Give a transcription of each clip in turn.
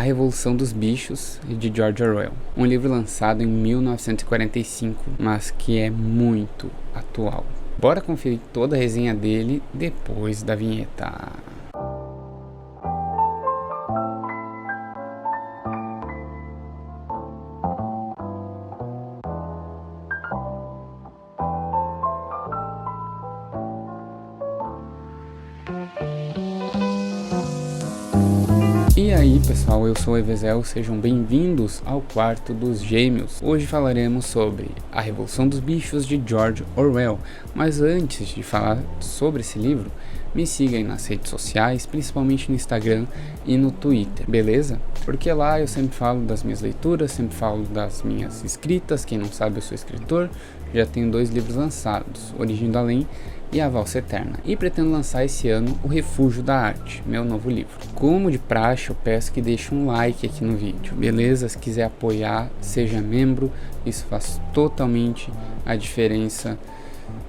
Revolução dos Bichos, de George Orwell. Um livro lançado em 1945, mas que é muito atual. Bora conferir toda a resenha dele depois da vinheta. E aí pessoal, eu sou o Evezel, sejam bem-vindos ao Quarto dos Gêmeos. Hoje falaremos sobre A Revolução dos Bichos de George Orwell, mas antes de falar sobre esse livro, me siga aí nas redes sociais, principalmente no Instagram e no Twitter, beleza? Porque lá eu sempre falo das minhas leituras, sempre falo das minhas escritas. Quem não sabe, eu sou escritor, já tenho 2 livros lançados, Origem do Além e A Valsa Eterna, e pretendo lançar esse ano O Refúgio da Arte, meu novo livro. Como de praxe, eu peço que deixe um like aqui no vídeo, beleza? Se quiser apoiar, seja membro, isso faz totalmente a diferença.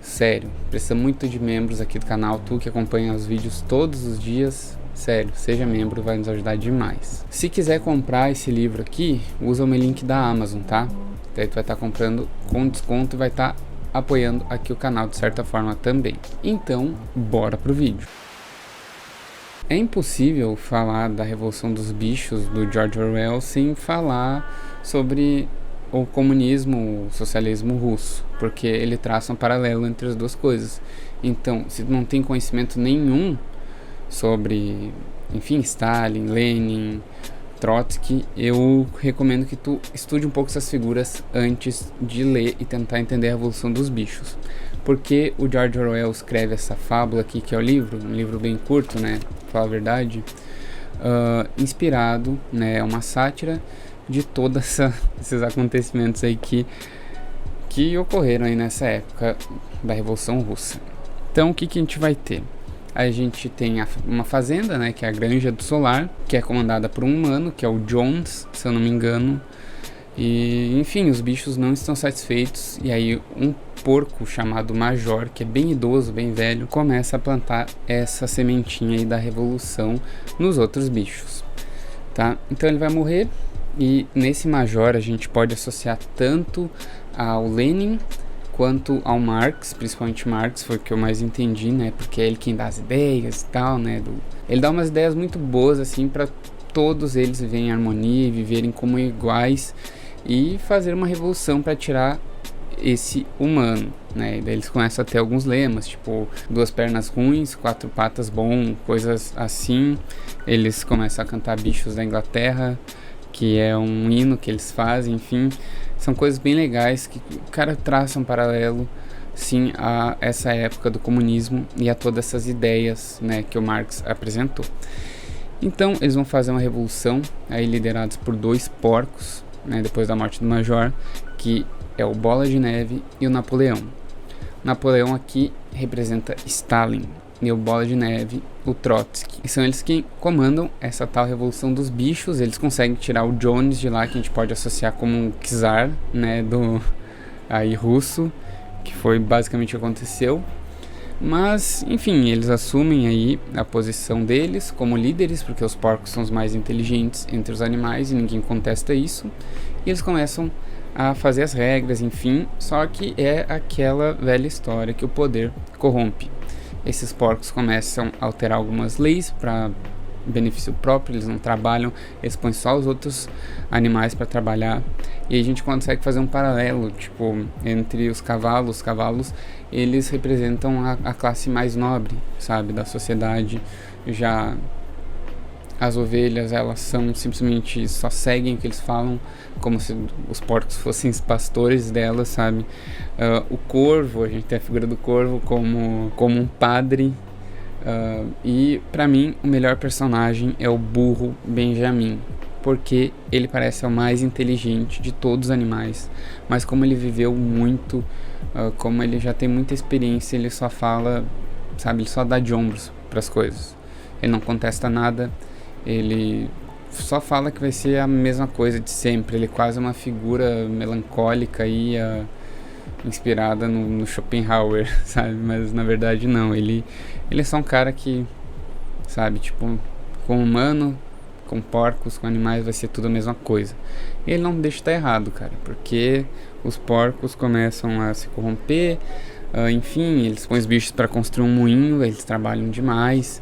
Sério, precisa muito de membros aqui do canal, tu que acompanha os vídeos todos os dias, sério, seja membro, vai nos ajudar demais. Se quiser comprar esse livro aqui, usa o meu link da Amazon, tá? Daí tu vai estar comprando com desconto e vai estar apoiando aqui o canal de certa forma também. Então, bora pro vídeo. É impossível falar da Revolução dos Bichos do George Orwell sem falar sobre o comunismo, o socialismo russo, porque ele traça um paralelo entre as duas coisas. Então, se não tem conhecimento nenhum sobre, enfim, Stalin, Lenin, Trotsky, eu recomendo que tu estude um pouco essas figuras antes de ler e tentar entender a Revolução dos Bichos. Porque o George Orwell escreve essa fábula aqui, que é o livro, um livro bem curto, né, pra falar a verdade, inspirado, né, é uma sátira de todos esses acontecimentos aí que ocorreram aí nessa época da Revolução Russa. Então, o que a gente vai ter? A gente tem uma fazenda, né, que é a Granja do Solar, que é comandada por um humano, que é o Jones, se eu não me engano. E, enfim, os bichos não estão satisfeitos, e aí um porco chamado Major, que é bem idoso, bem velho, começa a plantar essa sementinha aí da revolução nos outros bichos, tá? Então ele vai morrer, e nesse Major a gente pode associar tanto ao Lenin quanto ao Marx, principalmente Marx, foi o que eu mais entendi, né, porque é ele quem dá as ideias e tal, né, ele dá umas ideias muito boas, assim, para todos eles viverem em harmonia e viverem como iguais e fazer uma revolução para tirar esse humano, né, e daí eles começam a ter alguns lemas, tipo, 2 pernas ruins, 4 patas bom, coisas assim. Eles começam a cantar Bichos da Inglaterra, que é um hino que eles fazem, enfim, são coisas bem legais que o cara traça um paralelo, sim, a essa época do comunismo e a todas essas ideias, né, que o Marx apresentou. Então eles vão fazer uma revolução, aí liderados por 2 porcos, né, depois da morte do Major, que é o Bola de Neve e o Napoleão. Napoleão aqui representa Stalin, e o Bola de Neve, o Trotsky. E são eles que comandam essa tal Revolução dos Bichos. Eles conseguem tirar o Jones de lá, que a gente pode associar como um czar, né, do aí russo, que foi basicamente o que aconteceu. Mas, enfim, eles assumem aí a posição deles como líderes, porque os porcos são os mais inteligentes entre os animais e ninguém contesta isso. E eles começam a fazer as regras, enfim, só que é aquela velha história que o poder corrompe. Esses porcos começam a alterar algumas leis para benefício próprio, eles não trabalham, eles põem só os outros animais para trabalhar, e aí a gente consegue fazer um paralelo, tipo, entre os cavalos. Os cavalos, eles representam a classe mais nobre, sabe, da sociedade. Já as ovelhas, elas são simplesmente, só seguem o que eles falam, como se os porcos fossem os pastores delas, sabe. O corvo, a gente tem a figura do corvo como um padre. E pra mim o melhor personagem é o burro Benjamin, porque ele parece o mais inteligente de todos os animais, mas como ele viveu muito, como ele já tem muita experiência, ele só fala, sabe, ele só dá de ombros para as coisas, ele não contesta nada, ele só fala que vai ser a mesma coisa de sempre. Ele é quase uma figura melancólica aí, inspirada no Schopenhauer, sabe? Mas na verdade não, ele é só um cara que, sabe, tipo, com humano, com porcos, com animais, vai ser tudo a mesma coisa. E ele não deixa estar errado, cara, porque os porcos começam a se corromper, enfim, eles põem os bichos para construir um moinho, eles trabalham demais.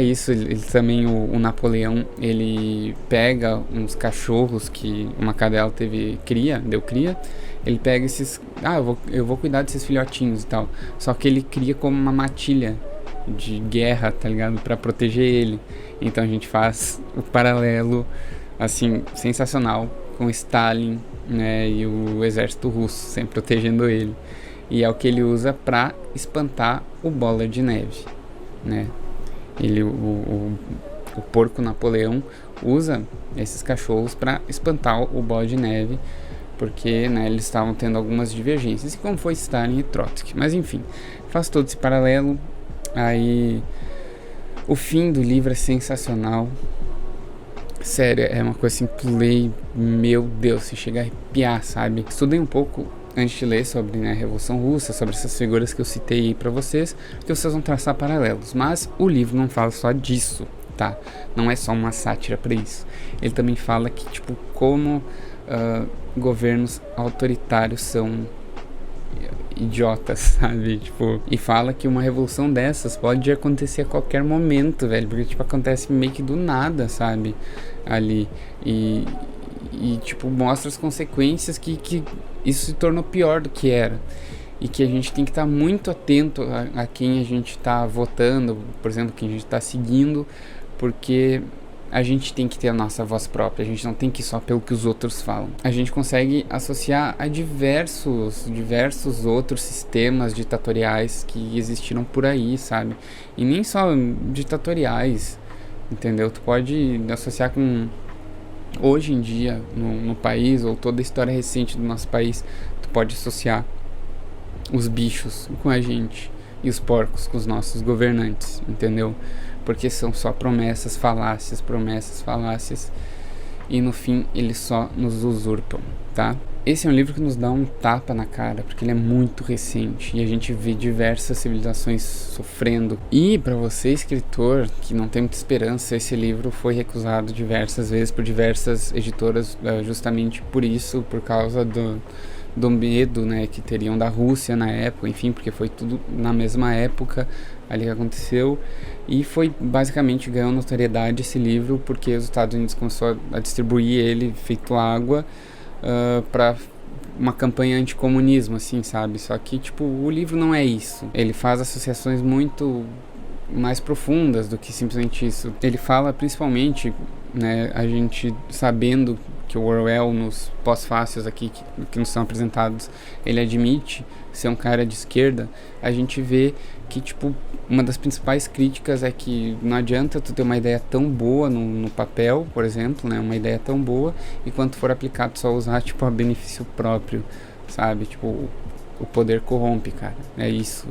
Isso, ele também, o Napoleão, ele pega uns cachorros que uma cadela deu cria, ele pega esses, eu vou cuidar desses filhotinhos e tal, só que ele cria como uma matilha de guerra, tá ligado, pra proteger ele. Então a gente faz o paralelo, assim, sensacional com Stalin, né, e o exército russo sempre protegendo ele, e é o que ele usa pra espantar o Bola de Neve, né. O porco Napoleão usa esses cachorros para espantar o Bola de Neve, porque, né, eles estavam tendo algumas divergências, como foi Stalin e Trotsky. Mas enfim, faz todo esse paralelo. Aí o fim do livro é sensacional. Sério, é uma coisa assim, pulei, meu Deus, se chega a arrepiar, sabe? Estudei um pouco antes de ler sobre, né, a Revolução Russa, sobre essas figuras que eu citei aí pra vocês, que vocês vão traçar paralelos. Mas o livro não fala só disso, tá? Não é só uma sátira pra isso. Ele também fala que, tipo, como governos autoritários são idiotas, sabe? Tipo, e fala que uma revolução dessas pode acontecer a qualquer momento, velho, porque, tipo, acontece meio que do nada, sabe? Ali. E tipo, mostra as consequências que isso se tornou pior do que era. E que a gente tem que estar muito atento a quem a gente está votando, por exemplo, quem a gente está seguindo, porque a gente tem que ter a nossa voz própria, a gente não tem que ir só pelo que os outros falam. A gente consegue associar a diversos outros sistemas ditatoriais que existiram por aí, sabe? E nem só ditatoriais, entendeu? Tu pode associar com hoje em dia no país, ou toda a história recente do nosso país, tu pode associar os bichos com a gente e os porcos com os nossos governantes, entendeu? Porque são só promessas, falácias, e no fim eles só nos usurpam, tá? Esse é um livro que nos dá um tapa na cara, porque ele é muito recente e a gente vê diversas civilizações sofrendo. E para você, escritor, que não tem muita esperança, esse livro foi recusado diversas vezes por diversas editoras, justamente por isso, por causa do medo, né, que teriam da Rússia na época, enfim, porque foi tudo na mesma época ali que aconteceu, e foi basicamente ganhou notoriedade esse livro porque os Estados Unidos começou a distribuir ele feito água, para uma campanha anticomunismo, assim, sabe? Só que, tipo, o livro não é isso. Ele faz associações muito mais profundas do que simplesmente isso. Ele fala principalmente, né, a gente sabendo que o Orwell, nos pós-fácios aqui que nos são apresentados, ele admite ser um cara de esquerda, a gente vê que, tipo, uma das principais críticas é que não adianta tu ter uma ideia tão boa no papel, por exemplo, né, uma ideia tão boa, e quando for aplicado só usar, tipo, a benefício próprio, sabe? Tipo, o poder corrompe, cara, é isso.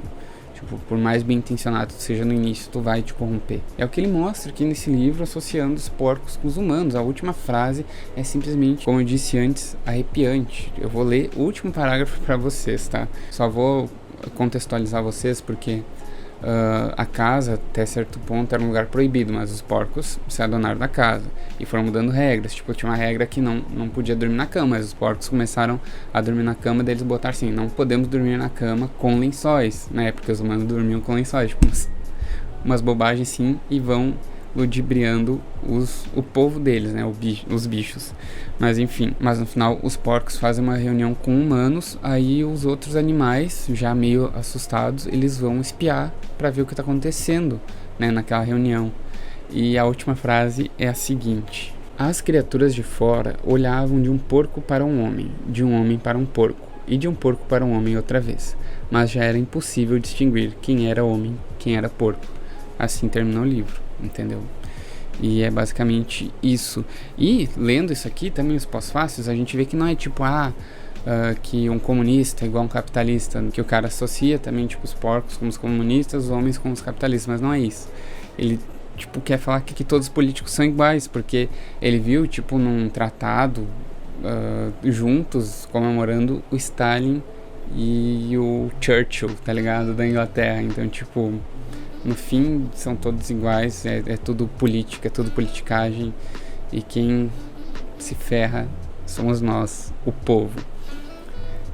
Tipo, por mais bem intencionado que seja no início, tu vai te corromper. É o que ele mostra aqui nesse livro, associando os porcos com os humanos. A última frase é simplesmente, como eu disse antes, arrepiante. Eu vou ler o último parágrafo para vocês, tá? Só vou contextualizar vocês porque a casa, até certo ponto, era um lugar proibido, mas os porcos se adonaram da casa e foram mudando regras. Tipo, tinha uma regra que não podia dormir na cama, mas os porcos começaram a dormir na cama, daí eles botaram assim: não podemos dormir na cama com lençóis, né? Porque os humanos dormiam com lençóis, tipo, umas bobagens sim, e vão ludibriando o povo deles, né, os bichos. Mas enfim, mas no final os porcos fazem uma reunião com humanos, aí os outros animais, já meio assustados, eles vão espiar para ver o que está acontecendo, né, naquela reunião. E a última frase é a seguinte: as criaturas de fora olhavam de um porco para um homem, de um homem para um porco, e de um porco para um homem outra vez, mas já era impossível distinguir quem era homem, quem era porco. Assim terminou o livro, entendeu? E é basicamente isso. E lendo isso aqui, também os pós-fácios, a gente vê que não é tipo, que um comunista é igual um capitalista, que o cara associa também, tipo, os porcos com os comunistas, os homens com os capitalistas, mas não é isso. Ele, tipo, quer falar que todos os políticos são iguais, porque ele viu, tipo, num tratado, juntos, comemorando o Stalin e o Churchill, tá ligado? Da Inglaterra. Então, tipo, no fim são todos iguais, é tudo política, é tudo politicagem, e quem se ferra somos nós, o povo.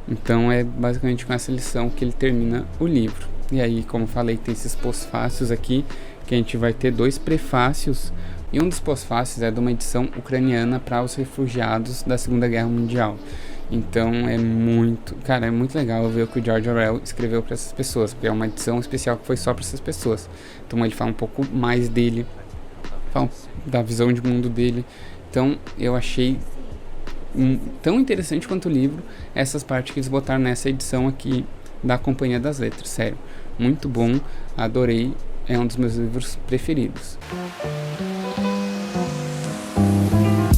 Então é basicamente com essa lição que ele termina o livro. E aí, como falei, tem esses pós-fácios aqui, que a gente vai ter 2 prefácios, e um dos pós-fácios é de uma edição ucraniana para os refugiados da Segunda Guerra Mundial. Então é muito legal ver o que o George Orwell escreveu para essas pessoas, porque é uma edição especial que foi só para essas pessoas. Então ele fala um pouco mais dele, fala da visão de mundo dele. Então eu achei tão interessante quanto o livro essas partes que eles botaram nessa edição aqui da Companhia das Letras. Sério, muito bom, adorei, é um dos meus livros preferidos.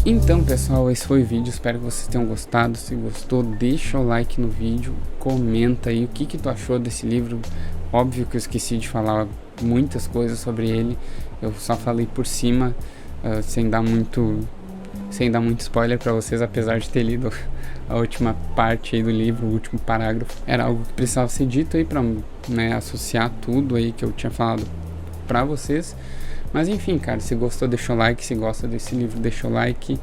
Então pessoal, esse foi o vídeo, espero que vocês tenham gostado. Se gostou, deixa o like no vídeo, comenta aí o que tu achou desse livro. Óbvio que eu esqueci de falar muitas coisas sobre ele, eu só falei por cima, sem dar muito spoiler para vocês, apesar de ter lido a última parte aí do livro, o último parágrafo. Era algo que precisava ser dito aí para, né, associar tudo aí que eu tinha falado para vocês. Mas enfim, cara, se gostou, deixa o like. Se gosta desse livro, deixa o like.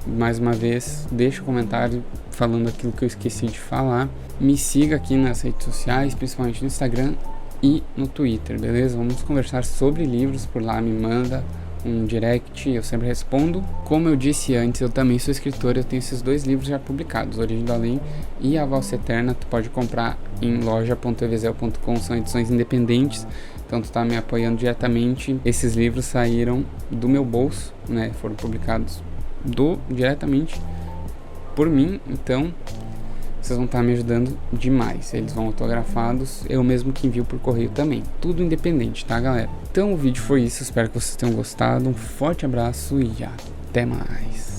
Mais uma vez, deixa um comentário falando aquilo que eu esqueci de falar. Me siga aqui nas redes sociais, principalmente no Instagram e no Twitter, beleza? Vamos conversar sobre livros por lá, me manda um direct, eu sempre respondo. Como eu disse antes, eu também sou escritor, eu tenho esses 2 livros já publicados, Origem do Além e A Valsa Eterna. Tu pode comprar em loja.evezel.com, são edições independentes, então tu tá me apoiando diretamente. Esses livros saíram do meu bolso, né, foram publicados diretamente por mim, então vocês vão estar me ajudando demais. Eles vão autografados, eu mesmo que envio por correio também. Tudo independente, tá, galera? Então o vídeo foi isso, espero que vocês tenham gostado. Um forte abraço e até mais.